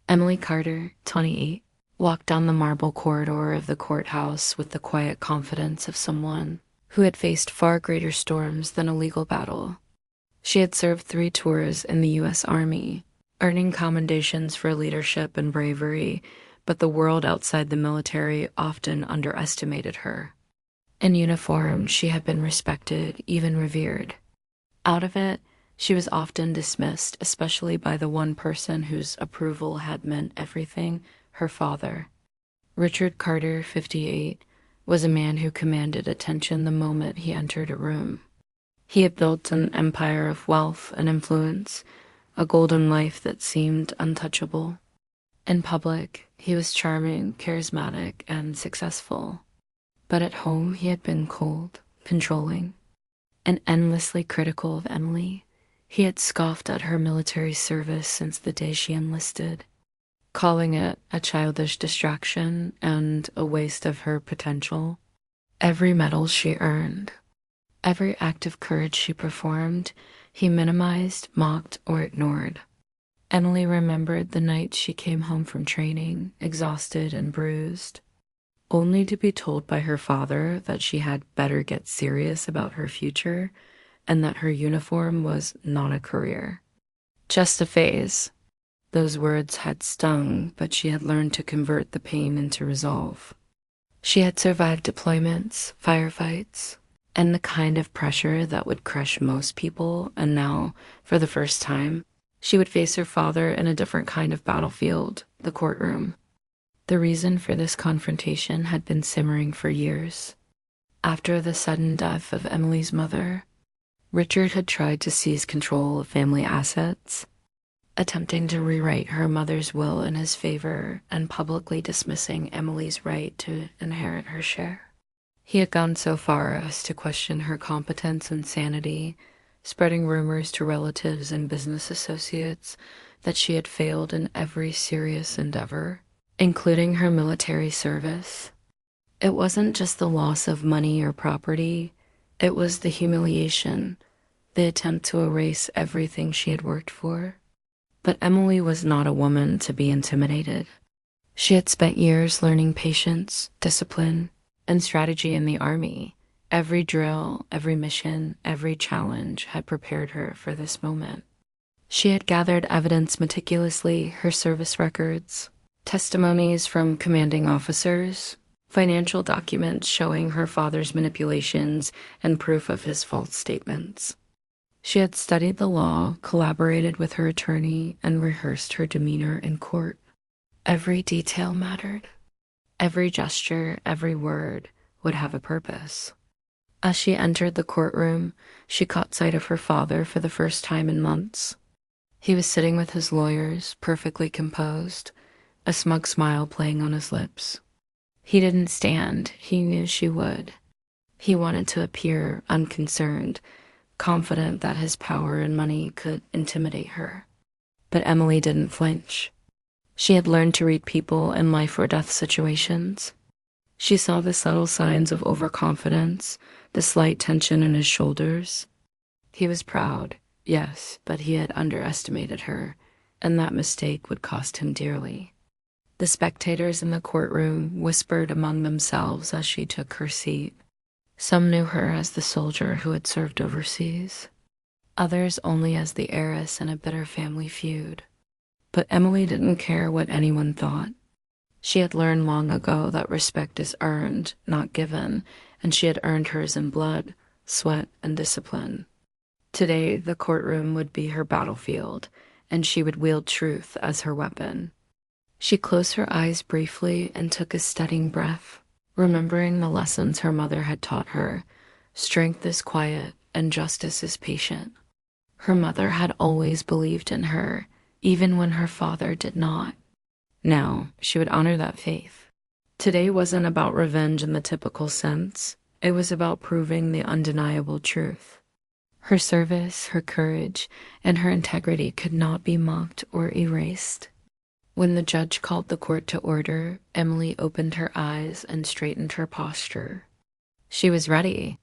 Emily Carter, 28, walked down the marble corridor of the courthouse with the quiet confidence of someone who had faced far greater storms than a legal battle. She had served 3 tours in the U.S. Army, earning commendations for leadership and bravery, but the world outside the military often underestimated her. In uniform, she had been respected, even revered. Out of it, she was often dismissed, especially by the one person whose approval had meant everything, her father. Richard Carter, 58, was a man who commanded attention the moment he entered a room. He had built an empire of wealth and influence, a golden life that seemed untouchable. In public, he was charming, charismatic, and successful. But at home, he had been cold, controlling, and endlessly critical of Emily. He had scoffed at her military service since the day she enlisted, calling it a childish distraction and a waste of her potential. Every medal she earned, every act of courage she performed, he minimized, mocked, or ignored. Emily remembered the night she came home from training, exhausted and bruised, only to be told by her father that she had better get serious about her future and that her uniform was not a career. Just a phase. Those words had stung, but she had learned to convert the pain into resolve. She had survived deployments, firefights, and the kind of pressure that would crush most people, and now, for the first time, she would face her father in a different kind of battlefield, the courtroom. The reason for this confrontation had been simmering for years. After the sudden death of Emily's mother, Richard had tried to seize control of family assets, attempting to rewrite her mother's will in his favor and publicly dismissing Emily's right to inherit her share. He had gone so far as to question her competence and sanity, spreading rumors to relatives and business associates that she had failed in every serious endeavor, including her military service. It wasn't just the loss of money or property, it was the humiliation, the attempt to erase everything she had worked for. But Emily was not a woman to be intimidated. She had spent years learning patience, discipline, and strategy in the Army. Every drill, every mission, every challenge had prepared her for this moment. She had gathered evidence meticulously, her service records, testimonies from commanding officers, financial documents showing her father's manipulations, and proof of his false statements. She had studied the law, collaborated with her attorney, and rehearsed her demeanor in court. Every detail mattered. Every gesture, every word would have a purpose. As she entered the courtroom, she caught sight of her father for the first time in months. He was sitting with his lawyers, perfectly composed, a smug smile playing on his lips. He didn't stand. He knew she would. He wanted to appear unconcerned, confident that his power and money could intimidate her. But Emily didn't flinch. She had learned to read people in life or death situations. She saw the subtle signs of overconfidence, the slight tension in his shoulders. He was proud, yes, but he had underestimated her, and that mistake would cost him dearly. The spectators in the courtroom whispered among themselves as she took her seat. Some knew her as the soldier who had served overseas, others only as the heiress in a bitter family feud. But Emily didn't care what anyone thought. She had learned long ago that respect is earned, not given, and she had earned hers in blood, sweat, and discipline. Today, the courtroom would be her battlefield, and she would wield truth as her weapon. She closed her eyes briefly and took a steadying breath, remembering the lessons her mother had taught her. Strength is quiet, and justice is patient. Her mother had always believed in her, even when her father did not. Now, she would honor that faith. Today wasn't about revenge in the typical sense. It was about proving the undeniable truth. Her service, her courage, and her integrity could not be mocked or erased. When the judge called the court to order, Emily opened her eyes and straightened her posture. She was ready.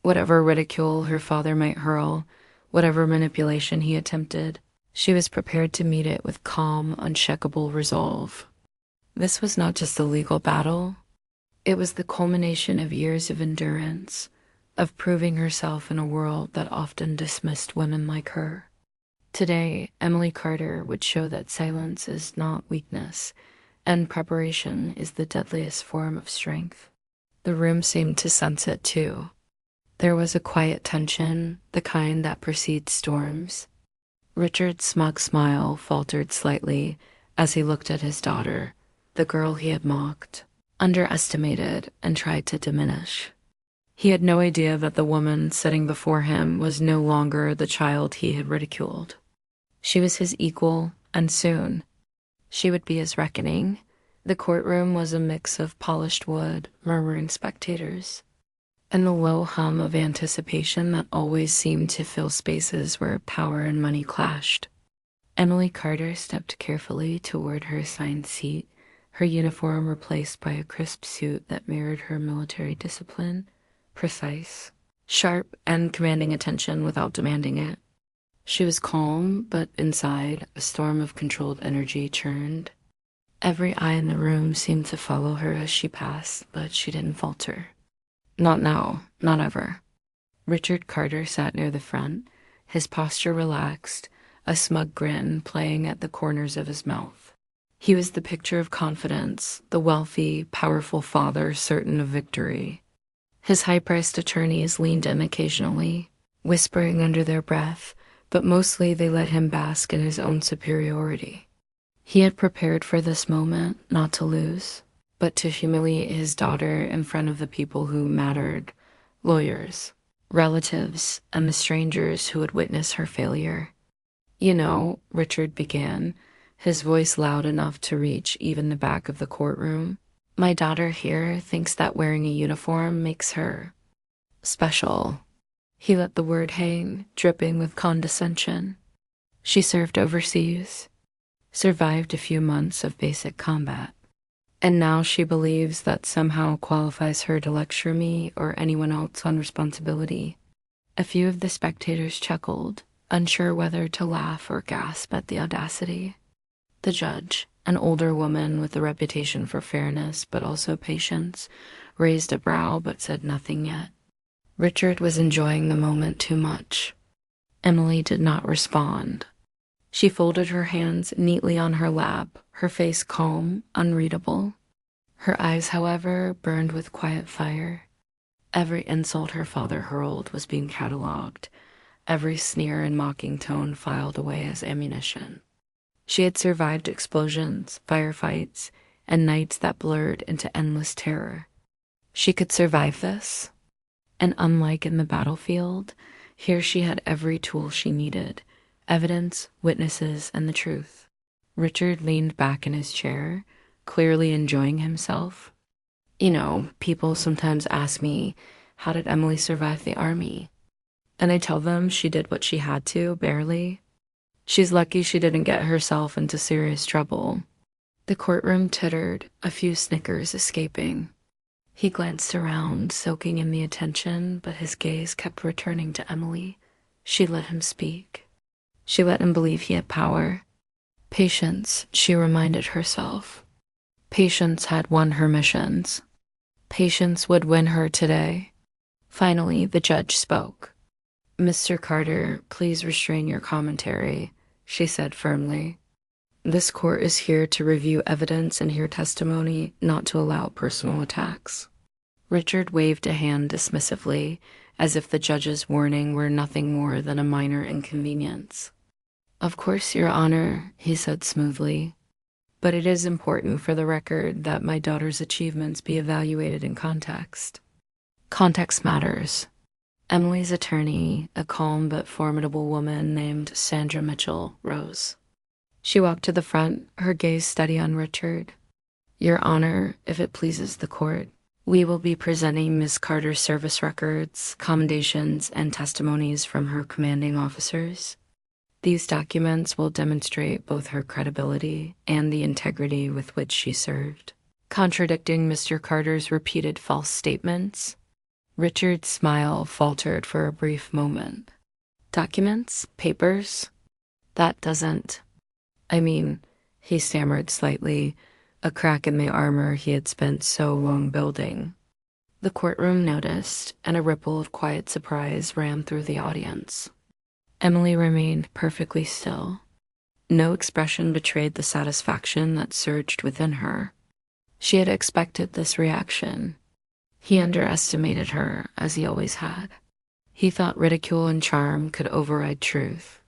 Whatever ridicule her father might hurl, whatever manipulation he attempted, She was prepared to meet it with calm, unshakable resolve. This was not just a legal battle, it was the culmination of years of endurance, of proving herself in a world that often dismissed women like her. Today, Emily Carter would show that silence is not weakness, and preparation is the deadliest form of strength. The room seemed to sense it too. There was a quiet tension, the kind that precedes storms. Richard's smug smile faltered slightly as he looked at his daughter, the girl he had mocked, underestimated, and tried to diminish. He had no idea that the woman sitting before him was no longer the child he had ridiculed. She was his equal, and soon she would be his reckoning. The courtroom was a mix of polished wood, murmuring spectators, and the low hum of anticipation that always seemed to fill spaces where power and money clashed. Emily Carter stepped carefully toward her assigned seat, her uniform replaced by a crisp suit that mirrored her military discipline, precise, sharp, and commanding attention without demanding it. She was calm, but inside, a storm of controlled energy churned. Every eye in the room seemed to follow her as she passed, but she didn't falter. Not now, not ever. Richard Carter sat near the front, his posture relaxed, a smug grin playing at the corners of his mouth. He was the picture of confidence, the wealthy, powerful father certain of victory. His high-priced attorneys leaned in occasionally, whispering under their breath, but mostly they let him bask in his own superiority. He had prepared for this moment, not to lose, but to humiliate his daughter in front of the people who mattered, lawyers, relatives, and the strangers who would witness her failure. "You know," Richard began, his voice loud enough to reach even the back of the courtroom, "my daughter here thinks that wearing a uniform makes her special." He let the word hang, dripping with condescension. She served overseas, survived a few months of basic combat, and now she believes that somehow qualifies her to lecture me or anyone else on responsibility. A few of the spectators chuckled, unsure whether to laugh or gasp at the audacity. The judge, an older woman with a reputation for fairness but also patience, raised a brow but said nothing yet. Richard was enjoying the moment too much. Emily did not respond. She folded her hands neatly on her lap, her face calm, unreadable. Her eyes, however, burned with quiet fire. Every insult her father hurled was being catalogued, every sneer and mocking tone filed away as ammunition. She had survived explosions, firefights, and nights that blurred into endless terror. She could survive this. And unlike in the battlefield, here she had every tool she needed: evidence, witnesses, and the truth. Richard leaned back in his chair, clearly enjoying himself. "You know, people sometimes ask me, how did Emily survive the army? And I tell them she did what she had to, barely. She's lucky she didn't get herself into serious trouble." The courtroom tittered, a few snickers escaping. He glanced around, soaking in the attention, but his gaze kept returning to Emily. She let him speak. She let him believe he had power. Patience, she reminded herself. Patience had won her missions. Patience would win her today. Finally, the judge spoke. "Mr. Carter, please restrain your commentary," she said firmly. "This court is here to review evidence and hear testimony, not to allow personal attacks." Richard waved a hand dismissively, as if the judge's warning were nothing more than a minor inconvenience. "Of course, Your Honor," he said smoothly, "but it is important for the record that my daughter's achievements be evaluated in context. Context matters." Emily's attorney, a calm but formidable woman named Sandra Mitchell, rose. She walked to the front, her gaze steady on Richard. "Your Honor, if it pleases the court, we will be presenting Miss Carter's service records, commendations, and testimonies from her commanding officers. These documents will demonstrate both her credibility and the integrity with which she served, contradicting Mr. Carter's repeated false statements." Richard's smile faltered for a brief moment. "Documents? Papers?" That doesn't... I mean, he stammered slightly, a crack in the armor he had spent so long building. The courtroom noticed, and a ripple of quiet surprise ran through the audience. Emily remained perfectly still. No expression betrayed the satisfaction that surged within her. She had expected this reaction. He underestimated her, as he always had. He thought ridicule and charm could override truth.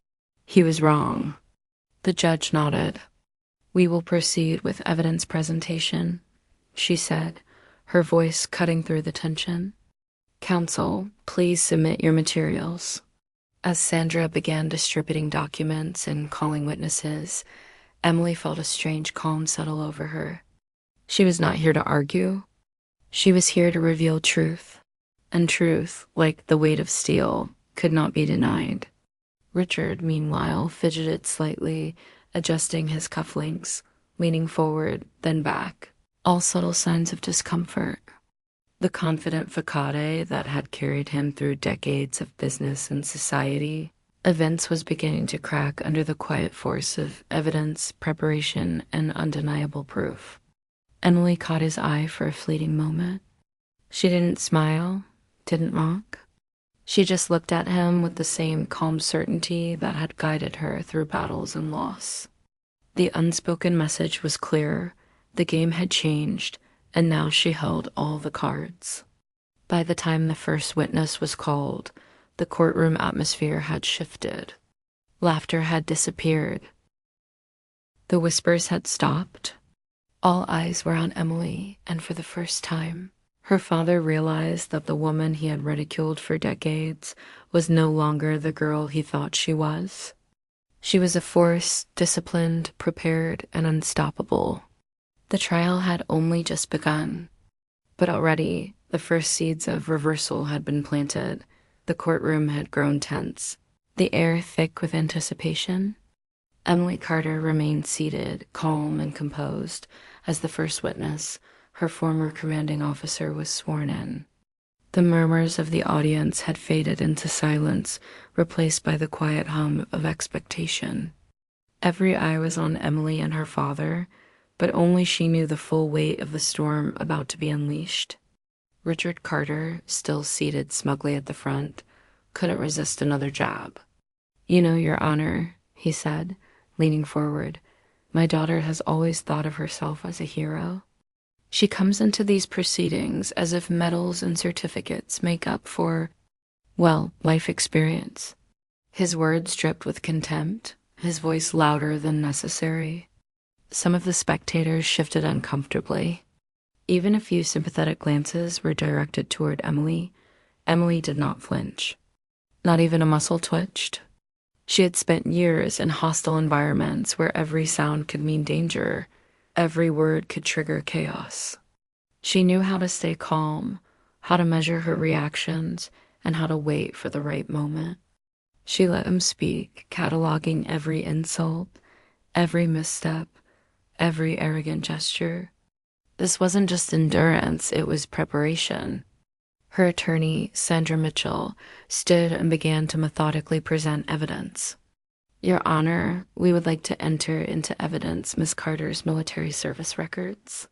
He was wrong. The judge nodded. "We will proceed with evidence presentation," she said, her voice cutting through the tension. "Counsel, please submit your materials." As Sandra began distributing documents and calling witnesses, Emily felt a strange calm settle over her. She was not here to argue. She was here to reveal truth. And truth, like the weight of steel, could not be denied. Richard, meanwhile, fidgeted slightly, adjusting his cufflinks, leaning forward, then back, all subtle signs of discomfort. The confident facade that had carried him through decades of business and society, events was beginning to crack under the quiet force of evidence, preparation, and undeniable proof. Emily caught his eye for a fleeting moment. She didn't smile, didn't mock. She just looked at him with the same calm certainty that had guided her through battles and loss. The unspoken message was clear. The game had changed, and now she held all the cards. By the time the first witness was called, the courtroom atmosphere had shifted. Laughter had disappeared. The whispers had stopped. All eyes were on Emily, and for the first time, her father realized that the woman he had ridiculed for decades was no longer the girl he thought she was. She was a force, disciplined, prepared, and unstoppable. The trial had only just begun, but already the first seeds of reversal had been planted. The courtroom had grown tense, the air thick with anticipation. Emily Carter remained seated, calm and composed, as the first witness, her former commanding officer, was sworn in. The murmurs of the audience had faded into silence, replaced by the quiet hum of expectation. Every eye was on Emily and her father, but only she knew the full weight of the storm about to be unleashed. Richard Carter, still seated smugly at the front, couldn't resist another jab. "You know, Your Honor," he said, leaning forward, "my daughter has always thought of herself as a hero. She comes into these proceedings as if medals and certificates make up for, well, life experience." His words dripped with contempt, his voice louder than necessary. Some of the spectators shifted uncomfortably. Even a few sympathetic glances were directed toward Emily. Emily did not flinch. Not even a muscle twitched. She had spent years in hostile environments where every sound could mean danger. Every word could trigger chaos. She knew how to stay calm, how to measure her reactions, and how to wait for the right moment. She let him speak, cataloging every insult, every misstep, every arrogant gesture. This wasn't just endurance, it was preparation. Her attorney, Sandra Mitchell, stood and began to methodically present evidence. "Your Honor, we would like to enter into evidence Miss Carter's military service records,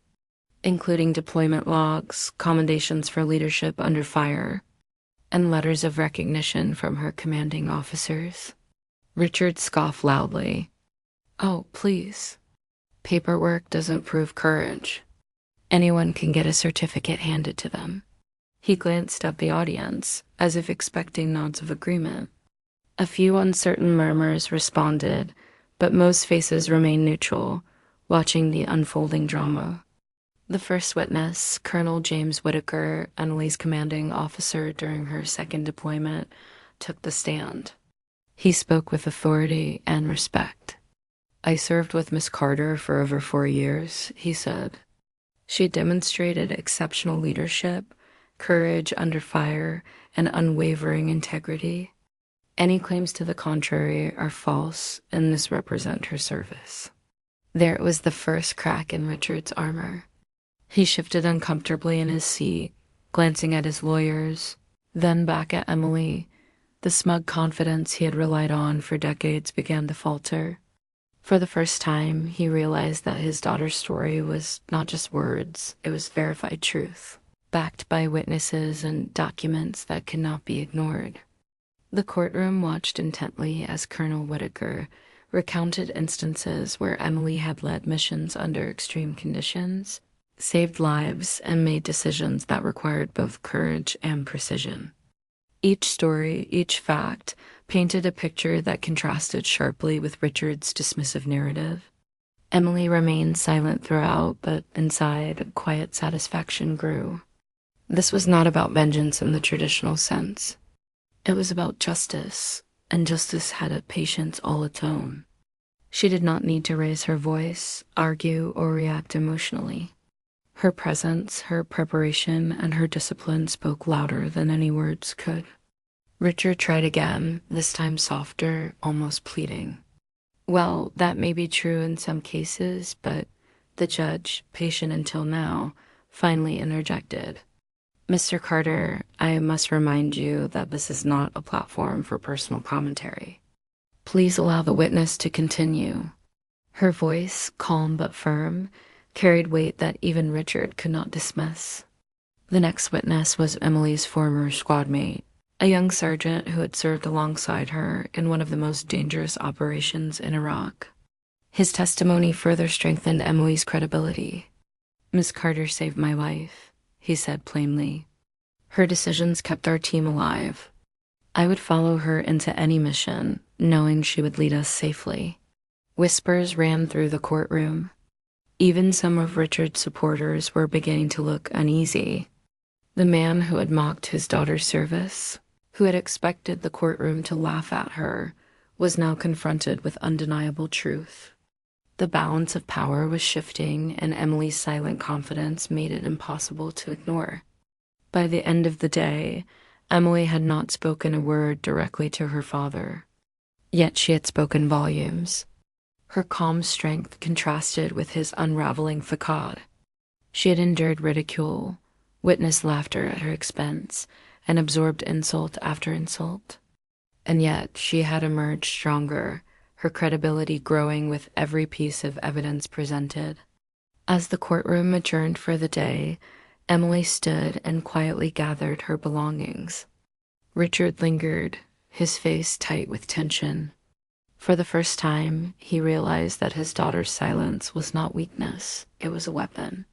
including deployment logs, commendations for leadership under fire, and letters of recognition from her commanding officers." Richard scoffed loudly. "Oh, please. Paperwork doesn't prove courage. Anyone can get a certificate handed to them." He glanced at the audience, as if expecting nods of agreement. A few uncertain murmurs responded, but most faces remained neutral, watching the unfolding drama. The first witness, Colonel James Whitaker, Emily's commanding officer during her second deployment, took the stand. He spoke with authority and respect. "I served with Miss Carter for over 4 years," he said. "She demonstrated exceptional leadership, courage under fire, and unwavering integrity. Any claims to the contrary are false and misrepresent her service." There was the first crack in Richard's armor. He shifted uncomfortably in his seat, glancing at his lawyers, then back at Emily. The smug confidence he had relied on for decades began to falter. For the first time, he realized that his daughter's story was not just words, it was verified truth, backed by witnesses and documents that could not be ignored. The courtroom watched intently as Colonel Whitaker recounted instances where Emily had led missions under extreme conditions, saved lives, and made decisions that required both courage and precision. Each story, each fact, painted a picture that contrasted sharply with Richard's dismissive narrative. Emily remained silent throughout, but inside, quiet satisfaction grew. This was not about vengeance in the traditional sense. It was about justice, and justice had a patience all its own. She did not need to raise her voice, argue, or react emotionally. Her presence, her preparation, and her discipline spoke louder than any words could. Richard tried again, this time softer, almost pleading. Well, that may be true in some cases, but the judge, patient until now, finally interjected. Mr. Carter, I must remind you that this is not a platform for personal commentary. Please allow the witness to continue. Her voice, calm but firm, carried weight that even Richard could not dismiss. The next witness was Emily's former squad mate, a young sergeant who had served alongside her in one of the most dangerous operations in Iraq. His testimony further strengthened Emily's credibility. Miss Carter saved my life, he said plainly. Her decisions kept our team alive. I would follow her into any mission, knowing she would lead us safely. Whispers ran through the courtroom. Even some of Richard's supporters were beginning to look uneasy. The man who had mocked his daughter's service, who had expected the courtroom to laugh at her, was now confronted with undeniable truth. The balance of power was shifting, and Emily's silent confidence made it impossible to ignore. By the end of the day, Emily had not spoken a word directly to her father, yet she had spoken volumes. Her calm strength contrasted with his unraveling facade. She had endured ridicule, witnessed laughter at her expense, and absorbed insult after insult. And yet she had emerged stronger, her credibility growing with every piece of evidence presented. As the courtroom adjourned for the day, Emily stood and quietly gathered her belongings. Richard lingered, his face tight with tension. For the first time, he realized that his daughter's silence was not weakness, it was a weapon.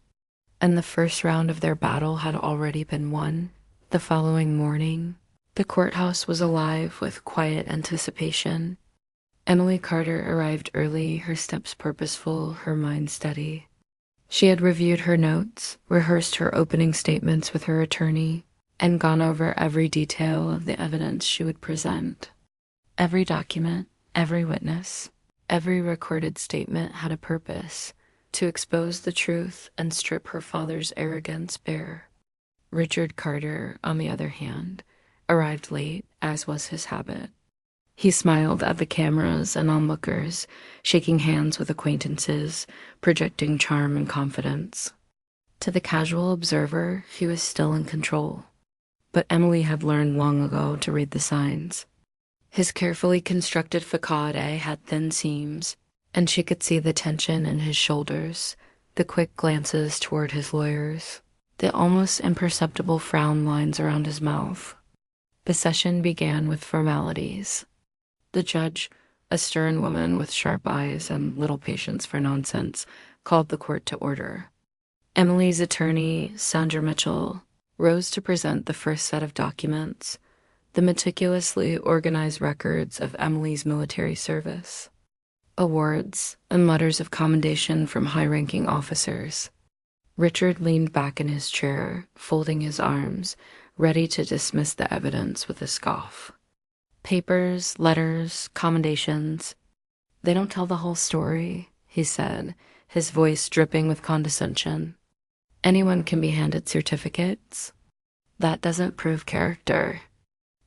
And the first round of their battle had already been won. The following morning, the courthouse was alive with quiet anticipation. Emily Carter arrived early, her steps purposeful, her mind steady. She had reviewed her notes, rehearsed her opening statements with her attorney, and gone over every detail of the evidence she would present. Every document, every witness, every recorded statement had a purpose: to expose the truth and strip her father's arrogance bare. Richard Carter, on the other hand, arrived late, as was his habit. He smiled at the cameras and onlookers, shaking hands with acquaintances, projecting charm and confidence. To the casual observer, he was still in control. But Emily had learned long ago to read the signs. His carefully constructed facade had thin seams, and she could see the tension in his shoulders, the quick glances toward his lawyers, the almost imperceptible frown lines around his mouth. The session began with formalities. The judge, a stern woman with sharp eyes and little patience for nonsense, called the court to order. Emily's attorney, Sandra Mitchell, rose to present the first set of documents, the meticulously organized records of Emily's military service, awards, and letters of commendation from high-ranking officers. Richard leaned back in his chair, folding his arms, ready to dismiss the evidence with a scoff. Papers, letters, commendations. They don't tell the whole story, he said, his voice dripping with condescension. Anyone can be handed certificates. That doesn't prove character.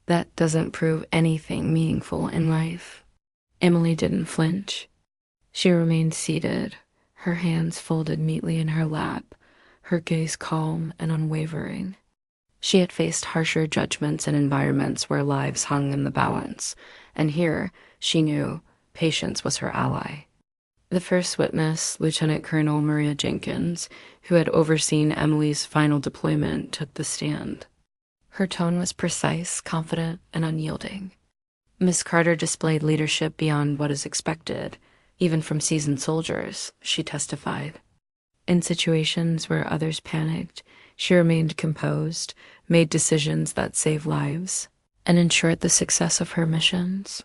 That doesn't prove anything meaningful in life. Emily didn't flinch. She remained seated, her hands folded neatly in her lap, her gaze calm and unwavering. She had faced harsher judgments in environments where lives hung in the balance, and here, she knew, patience was her ally. The first witness, Lieutenant Colonel Maria Jenkins, who had overseen Emily's final deployment, took the stand. Her tone was precise, confident, and unyielding. Miss Carter displayed leadership beyond what is expected, even from seasoned soldiers, she testified. In situations where others panicked, she remained composed, made decisions that saved lives, and ensured the success of her missions.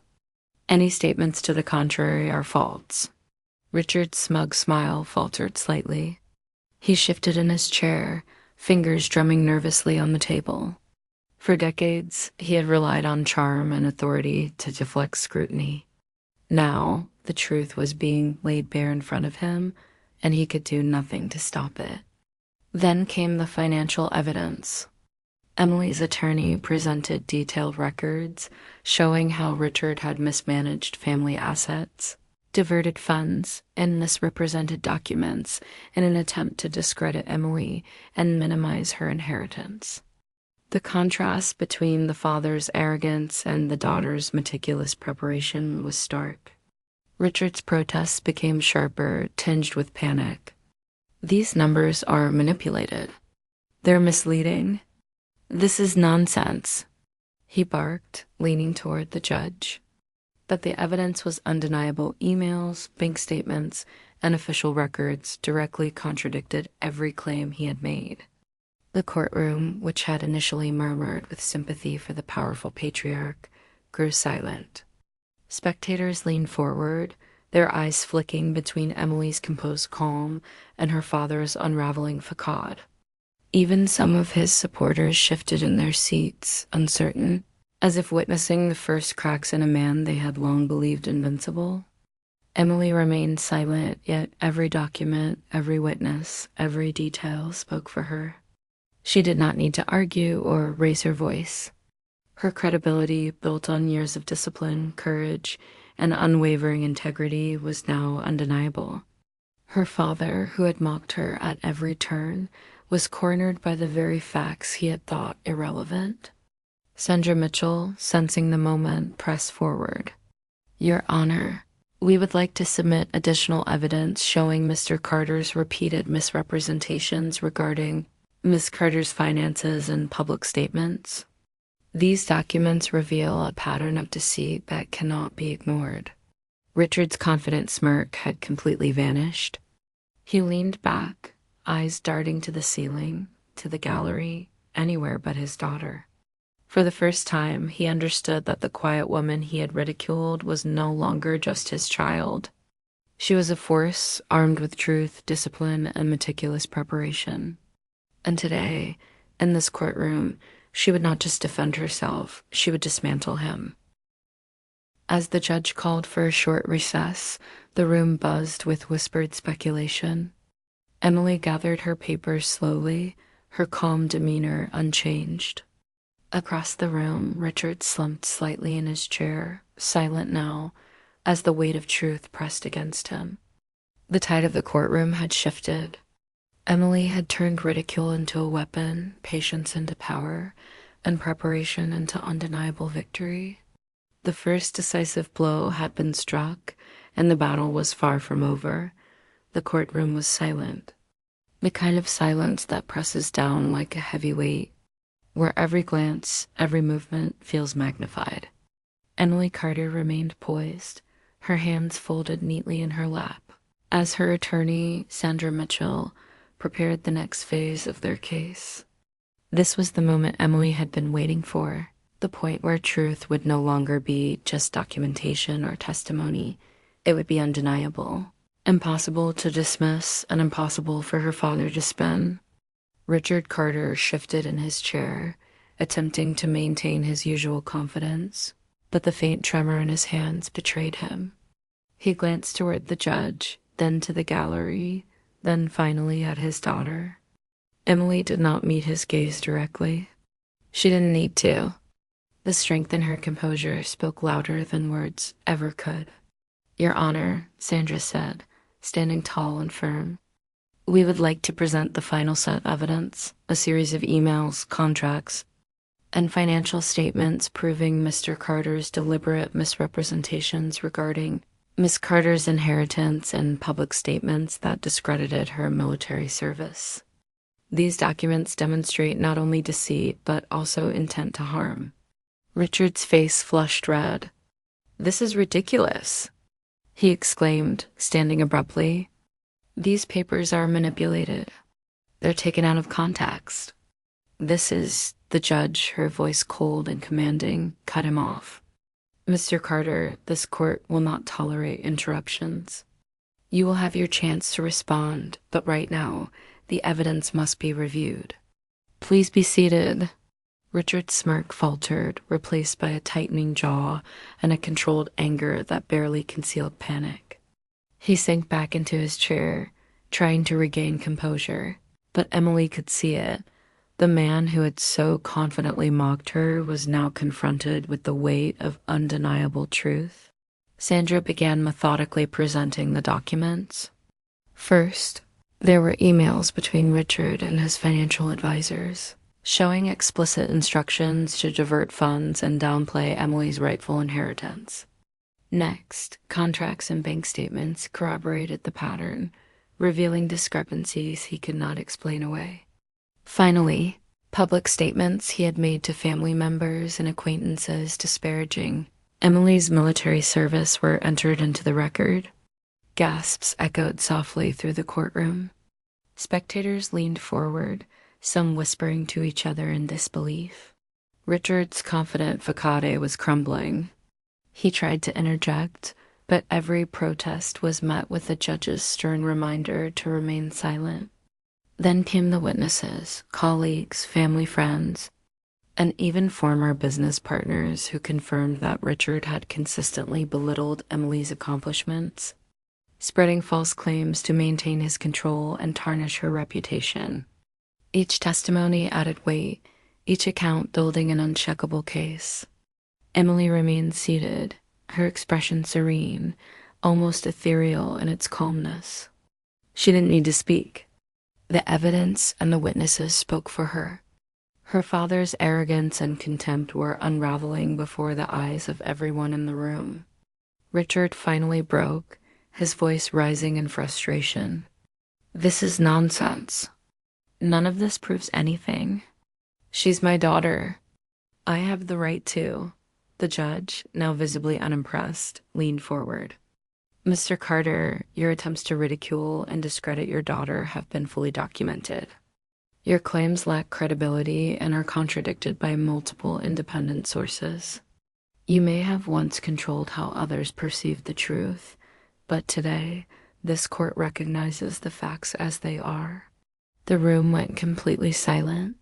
Any statements to the contrary are false. Richard's smug smile faltered slightly. He shifted in his chair, fingers drumming nervously on the table. For decades, he had relied on charm and authority to deflect scrutiny. Now, the truth was being laid bare in front of him, and he could do nothing to stop it. Then came the financial evidence. Emily's attorney presented detailed records showing how Richard had mismanaged family assets, diverted funds, and misrepresented documents in an attempt to discredit Emily and minimize her inheritance. The contrast between the father's arrogance and the daughter's meticulous preparation was stark. Richard's protests became sharper, tinged with panic. These numbers are manipulated. They're misleading. This is nonsense, he barked, leaning toward the judge. But the evidence was undeniable. Emails, bank statements, and official records directly contradicted every claim he had made. The courtroom, which had initially murmured with sympathy for the powerful patriarch, grew silent. Spectators leaned forward, their eyes flicking between Emily's composed calm and her father's unraveling facade. Even some of his supporters shifted in their seats, uncertain, as if witnessing the first cracks in a man they had long believed invincible. Emily remained silent, yet every document, every witness, every detail spoke for her. She did not need to argue or raise her voice. Her credibility, built on years of discipline, courage, and unwavering integrity, was now undeniable. Her father, who had mocked her at every turn, was cornered by the very facts he had thought irrelevant. Sandra Mitchell, sensing the moment, pressed forward. "Your Honor, we would like to submit additional evidence showing Mr. Carter's repeated misrepresentations regarding Miss Carter's finances and public statements. These documents reveal a pattern of deceit that cannot be ignored." Richard's confident smirk had completely vanished. He leaned back, eyes darting to the ceiling, to the gallery, anywhere but his daughter. For the first time, he understood that the quiet woman he had ridiculed was no longer just his child. She was a force armed with truth, discipline, and meticulous preparation. And today, in this courtroom, she would not just defend herself, she would dismantle him. As the judge called for a short recess, the room buzzed with whispered speculation. Emily gathered her papers slowly, her calm demeanor unchanged. Across the room, Richard slumped slightly in his chair, silent now, as the weight of truth pressed against him. The tide of the courtroom had shifted. Emily had turned ridicule into a weapon, patience into power, and preparation into undeniable victory. The first decisive blow had been struck, and the battle was far from over. The courtroom was silent. The kind of silence that presses down like a heavy weight, where every glance, every movement feels magnified. Emily Carter remained poised, her hands folded neatly in her lap, as her attorney, Sandra Mitchell, prepared the next phase of their case. This was the moment Emily had been waiting for, the point where truth would no longer be just documentation or testimony. It would be undeniable, impossible to dismiss, and impossible for her father to spin. Richard Carter shifted in his chair, attempting to maintain his usual confidence, but the faint tremor in his hands betrayed him. He glanced toward the judge, then to the gallery, then finally at his daughter. Emily did not meet his gaze directly. She didn't need to. The strength in her composure spoke louder than words ever could. "Your Honor," Sandra said, standing tall and firm. We would like to present the final set of evidence, a series of emails, contracts, and financial statements proving Mr. Carter's deliberate misrepresentations regarding Miss Carter's inheritance and public statements that discredited her military service. These documents demonstrate not only deceit, but also intent to harm. Richard's face flushed red. "This is ridiculous," he exclaimed, standing abruptly. "These papers are manipulated. They're taken out of context. This is..." The judge, her voice cold and commanding, cut him off. "Mr. Carter, this court will not tolerate interruptions. You will have your chance to respond, but right now, the evidence must be reviewed. Please be seated." Richard's smirk faltered, replaced by a tightening jaw and a controlled anger that barely concealed panic. He sank back into his chair, trying to regain composure, but Emily could see it. The man who had so confidently mocked her was now confronted with the weight of undeniable truth. Sandra began methodically presenting the documents. First, there were emails between Richard and his financial advisors, showing explicit instructions to divert funds and downplay Emily's rightful inheritance. Next, contracts and bank statements corroborated the pattern, revealing discrepancies he could not explain away. Finally, public statements he had made to family members and acquaintances disparaging Emily's military service were entered into the record. Gasps echoed softly through the courtroom. Spectators leaned forward, some whispering to each other in disbelief. Richard's confident facade was crumbling. He tried to interject, but every protest was met with the judge's stern reminder to remain silent. Then came the witnesses, colleagues, family friends, and even former business partners who confirmed that Richard had consistently belittled Emily's accomplishments, spreading false claims to maintain his control and tarnish her reputation. Each testimony added weight, each account building an uncheckable case. Emily remained seated, her expression serene, almost ethereal in its calmness. She didn't need to speak. The evidence and the witnesses spoke for her. Her father's arrogance and contempt were unraveling before the eyes of everyone in the room. Richard finally broke, his voice rising in frustration. "This is nonsense. None of this proves anything. She's my daughter. I have the right to." The judge, now visibly unimpressed, leaned forward. "Mr. Carter, your attempts to ridicule and discredit your daughter have been fully documented. Your claims lack credibility and are contradicted by multiple independent sources. You may have once controlled how others perceive the truth, but today, this court recognizes the facts as they are." The room went completely silent.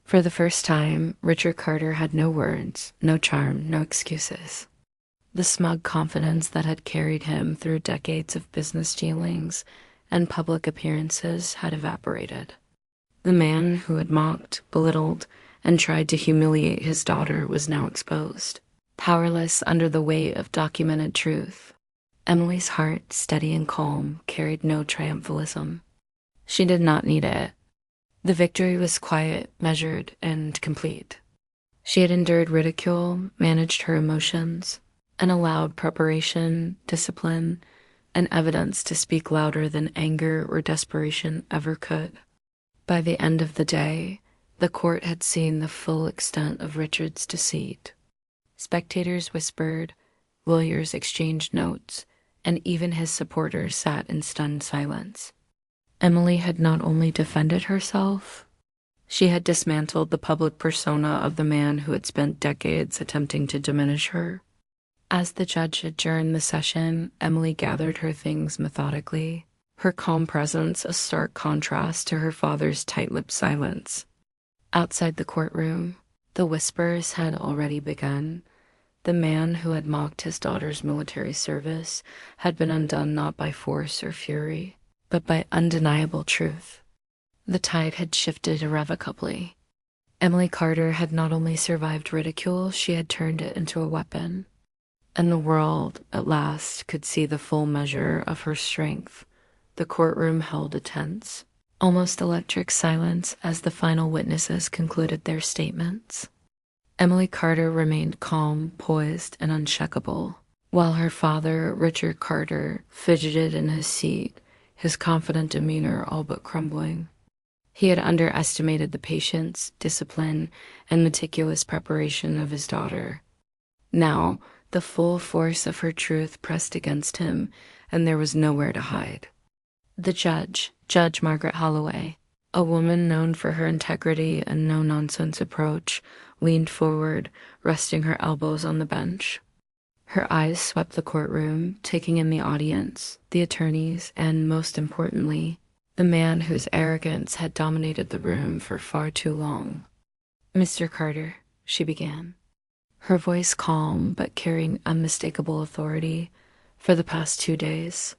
For the first time, Richard Carter had no words, no charm, no excuses. The smug confidence that had carried him through decades of business dealings and public appearances had evaporated. The man who had mocked, belittled, and tried to humiliate his daughter was now exposed, powerless under the weight of documented truth. Emily's heart, steady and calm, carried no triumphalism. She did not need it. The victory was quiet, measured, and complete. She had endured ridicule, managed her emotions, and allowed preparation, discipline, and evidence to speak louder than anger or desperation ever could. By the end of the day, the court had seen the full extent of Richard's deceit. Spectators whispered, lawyers exchanged notes, and even his supporters sat in stunned silence. Emily had not only defended herself, she had dismantled the public persona of the man who had spent decades attempting to diminish her. As the judge adjourned the session, Emily gathered her things methodically, her calm presence a stark contrast to her father's tight-lipped silence. Outside the courtroom, the whispers had already begun. The man who had mocked his daughter's military service had been undone not by force or fury, but by undeniable truth. The tide had shifted irrevocably. Emily Carter had not only survived ridicule, she had turned it into a weapon. And the world, at last, could see the full measure of her strength, The courtroom held a tense, almost electric silence as the final witnesses concluded their statements. Emily Carter remained calm, poised, and unshakable, while her father, Richard Carter, fidgeted in his seat, his confident demeanor all but crumbling. He had underestimated the patience, discipline, and meticulous preparation of his daughter. Now, the full force of her truth pressed against him, and there was nowhere to hide. The judge, Judge Margaret Holloway, a woman known for her integrity and no-nonsense approach, leaned forward, resting her elbows on the bench. Her eyes swept the courtroom, taking in the audience, the attorneys, and, most importantly, the man whose arrogance had dominated the room for far too long. "Mr. Carter," she began, her voice calm but carrying unmistakable authority, "for the past 2 days,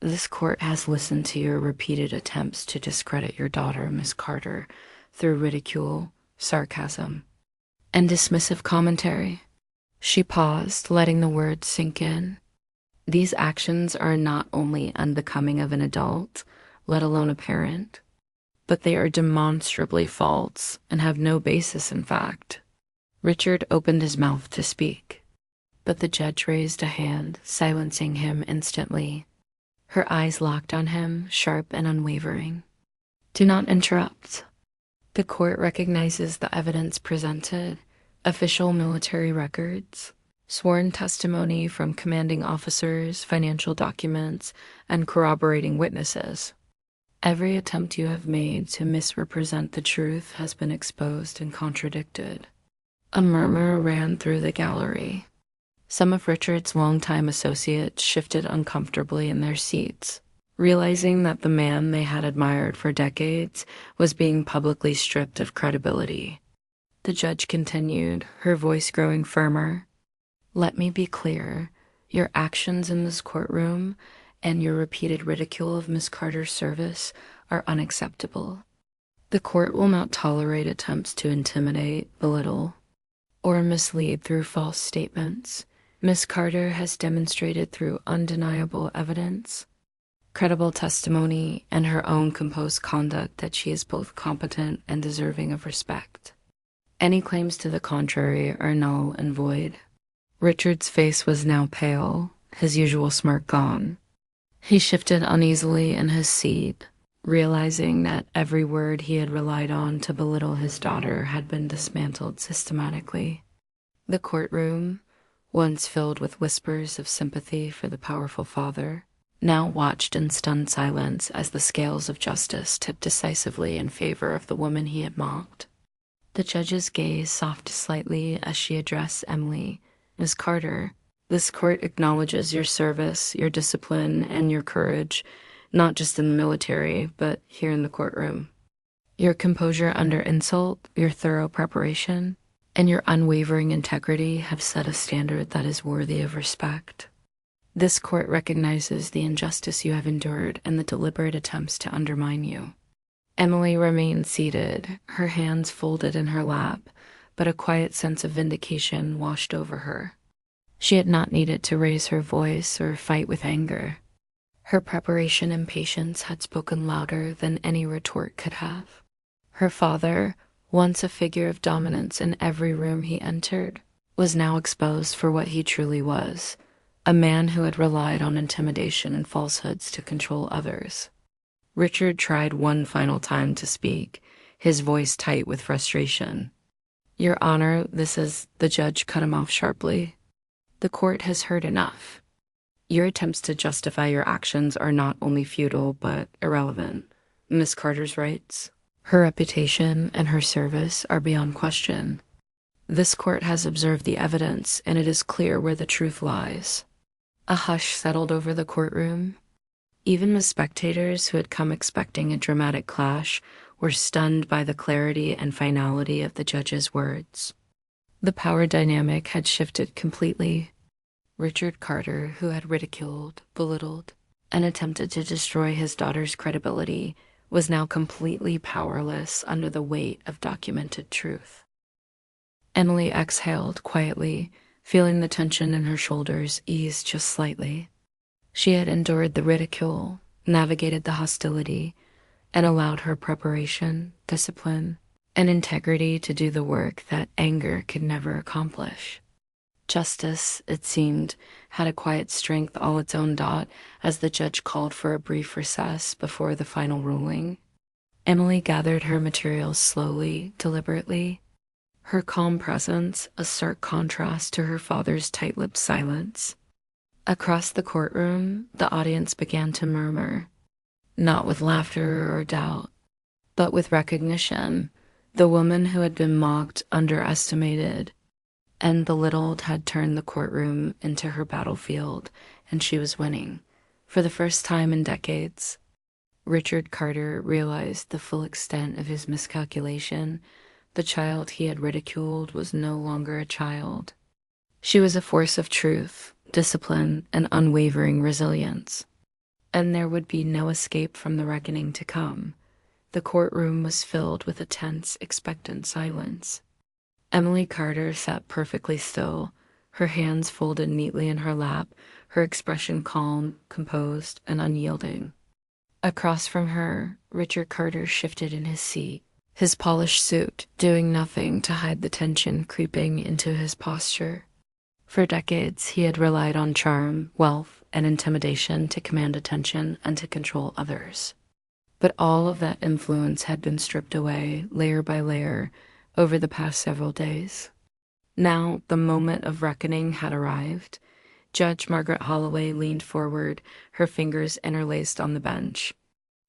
this court has listened to your repeated attempts to discredit your daughter, Miss Carter, through ridicule, sarcasm, and dismissive commentary." She paused, letting the words sink in. "These actions are not only unbecoming of an adult, let alone a parent, but they are demonstrably false and have no basis in fact." Richard opened his mouth to speak, but the judge raised a hand, silencing him instantly. Her eyes locked on him, sharp and unwavering. "Do not interrupt. The court recognizes the evidence presented, official military records, sworn testimony from commanding officers, financial documents, and corroborating witnesses. Every attempt you have made to misrepresent the truth has been exposed and contradicted." A murmur ran through the gallery. Some of Richard's longtime associates shifted uncomfortably in their seats, realizing that the man they had admired for decades was being publicly stripped of credibility. The judge continued, her voice growing firmer. "Let me be clear. Your actions in this courtroom and your repeated ridicule of Miss Carter's service are unacceptable. The court will not tolerate attempts to intimidate, belittle, or mislead through false statements. Miss Carter has demonstrated through undeniable evidence, credible testimony, and her own composed conduct that she is both competent and deserving of respect. Any claims to the contrary are null and void." Richard's face was now pale, his usual smirk gone. He shifted uneasily in his seat, realizing that every word he had relied on to belittle his daughter had been dismantled systematically. The courtroom, once filled with whispers of sympathy for the powerful father, now watched in stunned silence as the scales of justice tipped decisively in favor of the woman he had mocked. The judge's gaze softened slightly as she addressed Emily. "Miss Carter, this court acknowledges your service, your discipline, and your courage, not just in the military, but here in the courtroom. Your composure under insult, your thorough preparation, and your unwavering integrity have set a standard that is worthy of respect. This court recognizes the injustice you have endured and the deliberate attempts to undermine you." Emily remained seated, her hands folded in her lap, but a quiet sense of vindication washed over her. She had not needed to raise her voice or fight with anger. Her preparation and patience had spoken louder than any retort could have. Her father, once a figure of dominance in every room he entered, was now exposed for what he truly was, a man who had relied on intimidation and falsehoods to control others. Richard tried one final time to speak, his voice tight with frustration. "Your Honor, this is..." The judge cut him off sharply. "The court has heard enough. Your attempts to justify your actions are not only futile, but irrelevant. Miss Carter's rights, her reputation, and her service are beyond question. This court has observed the evidence, and it is clear where the truth lies." A hush settled over the courtroom. Even the spectators who had come expecting a dramatic clash were stunned by the clarity and finality of the judge's words. The power dynamic had shifted completely. Richard Carter, who had ridiculed, belittled, and attempted to destroy his daughter's credibility, was now completely powerless under the weight of documented truth. Emily exhaled quietly, feeling the tension in her shoulders ease just slightly. She had endured the ridicule, navigated the hostility, and allowed her preparation, discipline, and integrity to do the work that anger could never accomplish. Justice, it seemed, had a quiet strength all its own. As the judge called for a brief recess before the final ruling, Emily gathered her materials slowly, deliberately, her calm presence a stark contrast to her father's tight-lipped silence. Across the courtroom, the audience began to murmur, not with laughter or doubt, but with recognition. The woman who had been mocked, underestimated, and belittled had turned the courtroom into her battlefield, and she was winning. For the first time in decades, Richard Carter realized the full extent of his miscalculation. The child he had ridiculed was no longer a child. She was a force of truth, discipline, and unwavering resilience. And there would be no escape from the reckoning to come. The courtroom was filled with a tense, expectant silence. Emily Carter sat perfectly still, her hands folded neatly in her lap, her expression calm, composed, and unyielding. Across from her, Richard Carter shifted in his seat, his polished suit doing nothing to hide the tension creeping into his posture. For decades, he had relied on charm, wealth, and intimidation to command attention and to control others. But all of that influence had been stripped away, layer by layer, over the past several days. Now, the moment of reckoning had arrived. Judge Margaret Holloway leaned forward, her fingers interlaced on the bench.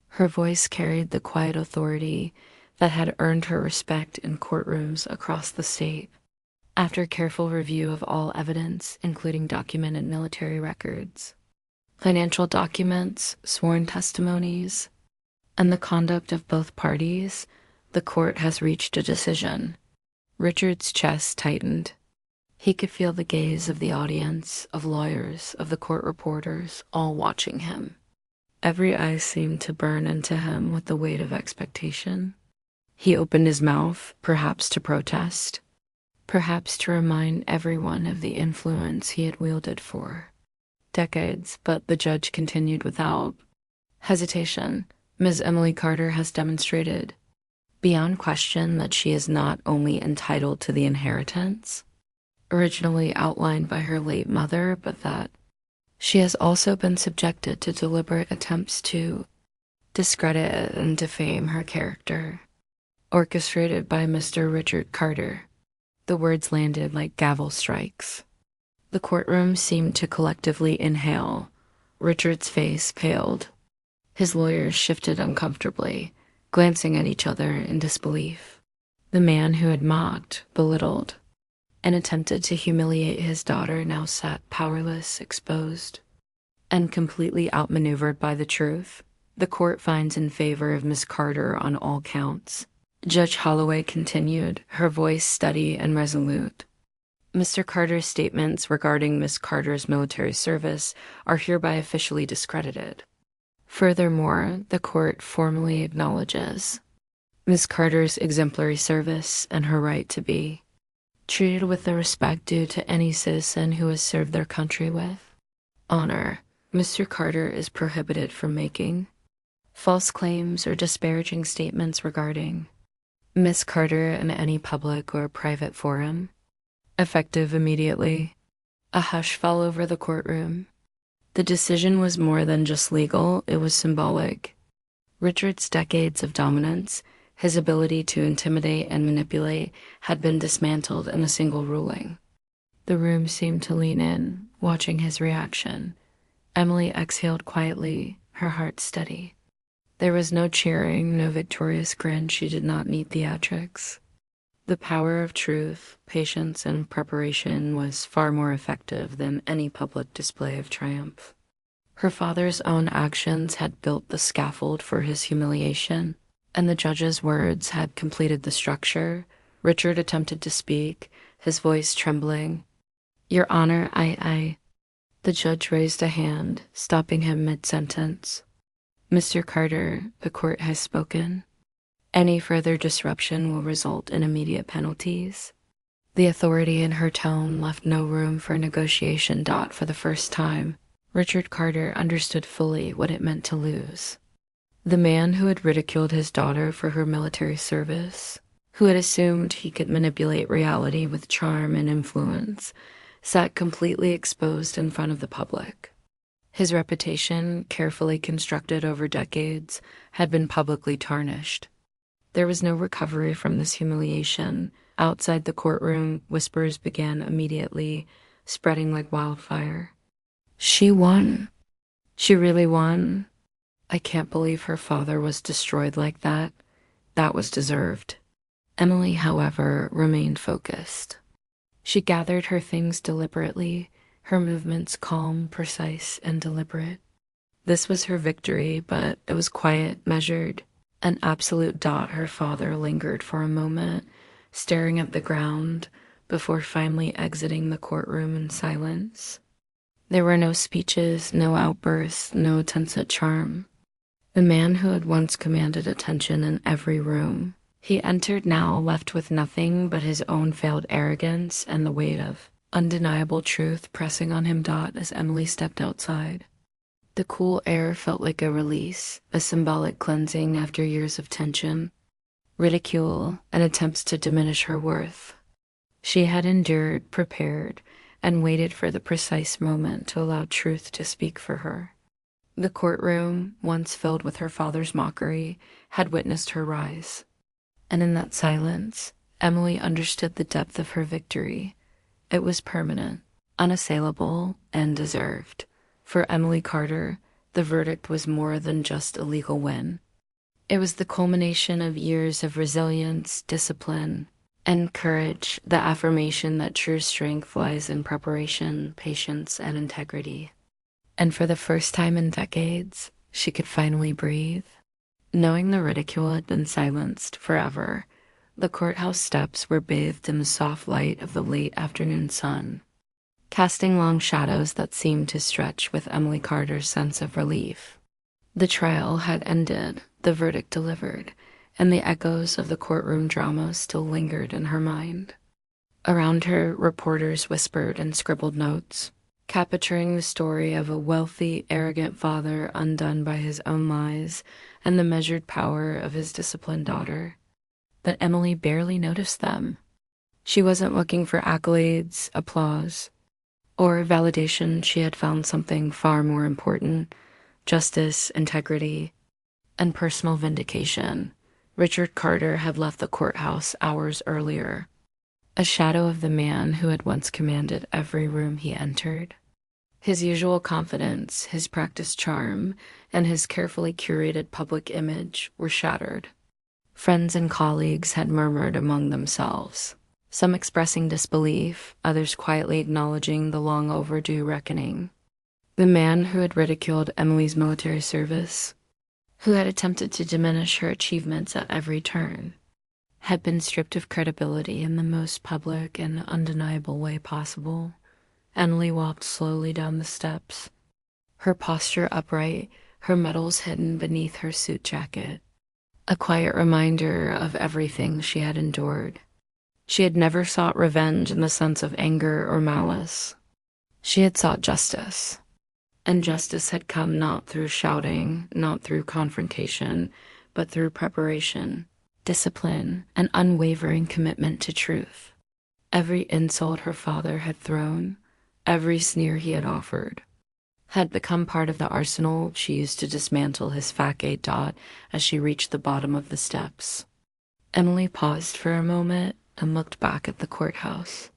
Her voice carried the quiet authority that had earned her respect in courtrooms across the state. After careful review of all evidence, including documented military records, financial documents, sworn testimonies, and the conduct of both parties, the court has reached a decision. Richard's chest tightened. He could feel the gaze of the audience, of lawyers, of the court reporters, all watching him. Every eye seemed to burn into him with the weight of expectation. He opened his mouth, perhaps to protest, perhaps to remind everyone of the influence he had wielded for decades, but the judge continued without hesitation. Ms. Emily Carter has demonstrated, beyond question, that she is not only entitled to the inheritance originally outlined by her late mother, but that she has also been subjected to deliberate attempts to discredit and defame her character, orchestrated by Mr. Richard Carter. The words landed like gavel strikes. The courtroom seemed to collectively inhale. Richard's face paled. His lawyers shifted uncomfortably, glancing at each other in disbelief. The man who had mocked, belittled, and attempted to humiliate his daughter now sat powerless, exposed, and completely outmaneuvered by the truth. The court finds in favor of Miss Carter on all counts. Judge Holloway continued, her voice steady and resolute. Mr. Carter's statements regarding Miss Carter's military service are hereby officially discredited. Furthermore, the court formally acknowledges Miss Carter's exemplary service and her right to be treated with the respect due to any citizen who has served their country with honor. Mr. Carter is prohibited from making false claims or disparaging statements regarding Miss Carter in any public or private forum. Effective immediately. A hush fell over the courtroom. The decision was more than just legal, it was symbolic. Richard's decades of dominance, his ability to intimidate and manipulate, had been dismantled in a single ruling. The room seemed to lean in, watching his reaction. Emily exhaled quietly, her heart steady. There was no cheering, no victorious grin. She did not need theatrics. The power of truth, patience, and preparation was far more effective than any public display of triumph. Her father's own actions had built the scaffold for his humiliation, and the judge's words had completed the structure. Richard attempted to speak, his voice trembling. Your Honor, I... The judge raised a hand, stopping him mid-sentence. Mr. Carter, the court has spoken. Any further disruption will result in immediate penalties. The authority in her tone left no room for negotiation. For the first time, Richard Carter understood fully what it meant to lose. The man who had ridiculed his daughter for her military service, who had assumed he could manipulate reality with charm and influence, sat completely exposed in front of the public. His reputation, carefully constructed over decades, had been publicly tarnished. There was no recovery from this humiliation. Outside the courtroom, whispers began immediately, spreading like wildfire. She won. She really won. I can't believe her father was destroyed like that. That was deserved. Emily, however, remained focused. She gathered her things deliberately, her movements calm, precise, and deliberate. This was her victory, but it was quiet, measured. An absolute dot. Her father lingered for a moment, staring at the ground, before finally exiting the courtroom in silence. There were no speeches, no outbursts, no attempts at charm. The man who had once commanded attention in every room, he entered now left with nothing but his own failed arrogance and the weight of undeniable truth pressing on him. As Emily stepped outside. The cool air felt like a release, a symbolic cleansing after years of tension, ridicule, and attempts to diminish her worth. She had endured, prepared, and waited for the precise moment to allow truth to speak for her. The courtroom, once filled with her father's mockery, had witnessed her rise. And in that silence, Emily understood the depth of her victory. It was permanent, unassailable, and deserved. For Emily Carter, the verdict was more than just a legal win. It was the culmination of years of resilience, discipline, and courage, the affirmation that true strength lies in preparation, patience, and integrity. And for the first time in decades, she could finally breathe. Knowing the ridicule had been silenced forever, the courthouse steps were bathed in the soft light of the late afternoon sun, casting long shadows that seemed to stretch with Emily Carter's sense of relief. The trial had ended, the verdict delivered, and the echoes of the courtroom drama still lingered in her mind. Around her, reporters whispered and scribbled notes, capturing the story of a wealthy, arrogant father undone by his own lies and the measured power of his disciplined daughter. But Emily barely noticed them. She wasn't looking for accolades, applause, or validation. She had found something far more important: justice, integrity, and personal vindication. Richard Carter had left the courthouse hours earlier, a shadow of the man who had once commanded every room he entered. His usual confidence, his practiced charm, and his carefully curated public image were shattered. Friends and colleagues had murmured among themselves, some expressing disbelief, others quietly acknowledging the long overdue reckoning. The man who had ridiculed Emily's military service, who had attempted to diminish her achievements at every turn, had been stripped of credibility in the most public and undeniable way possible. Emily walked slowly down the steps, her posture upright, her medals hidden beneath her suit jacket, a quiet reminder of everything she had endured. She had never sought revenge in the sense of anger or malice. She had sought justice. And justice had come not through shouting, not through confrontation, but through preparation, discipline, and unwavering commitment to truth. Every insult her father had thrown, every sneer he had offered, had become part of the arsenal she used to dismantle his facade. As she reached the bottom of the steps, Emily paused for a moment and looked back at the courthouse.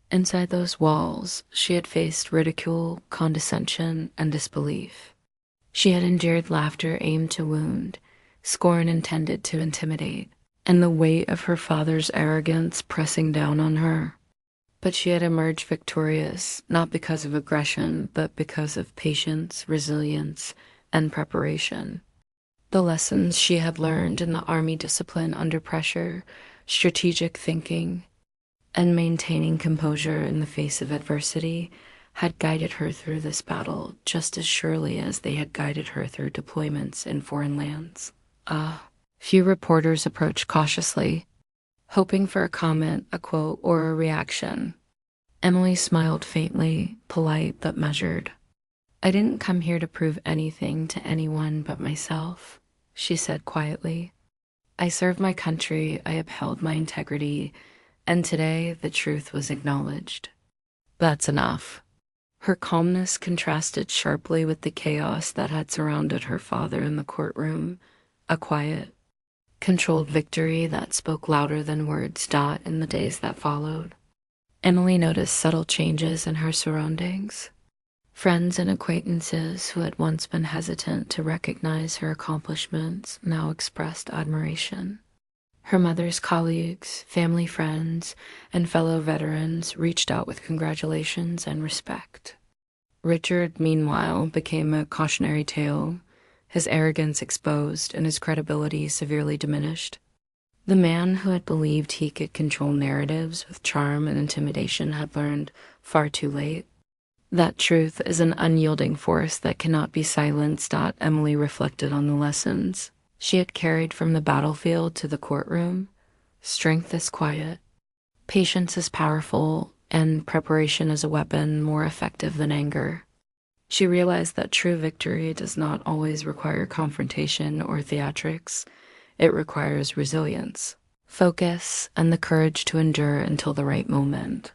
Inside those walls, she had faced ridicule, condescension, and disbelief. She had endured laughter aimed to wound, scorn intended to intimidate, and the weight of her father's arrogance pressing down on her. But she had emerged victorious, not because of aggression, but because of patience, resilience, and preparation. The lessons she had learned in the Army discipline under pressure, strategic thinking, and maintaining composure in the face of adversity had guided her through this battle just as surely as they had guided her through deployments in foreign lands. Few reporters approached cautiously, hoping for a comment, a quote, or a reaction. Emily smiled faintly, polite but measured. I didn't come here to prove anything to anyone but myself, she said quietly. I served my country, I upheld my integrity, and today the truth was acknowledged. That's enough. Her calmness contrasted sharply with the chaos that had surrounded her father in the courtroom, a quiet, controlled victory that spoke louder than words. In the days that followed, Emily noticed subtle changes in her surroundings. Friends and acquaintances who had once been hesitant to recognize her accomplishments now expressed admiration. Her mother's colleagues, family friends, and fellow veterans reached out with congratulations and respect. Richard, meanwhile, became a cautionary tale, his arrogance exposed and his credibility severely diminished. The man who had believed he could control narratives with charm and intimidation had learned far too late that truth is an unyielding force that cannot be silenced. Emily reflected on the lessons she had carried from the battlefield to the courtroom. Strength is quiet, patience is powerful, and preparation is a weapon more effective than anger. She realized that true victory does not always require confrontation or theatrics. It requires resilience, focus, and the courage to endure until the right moment.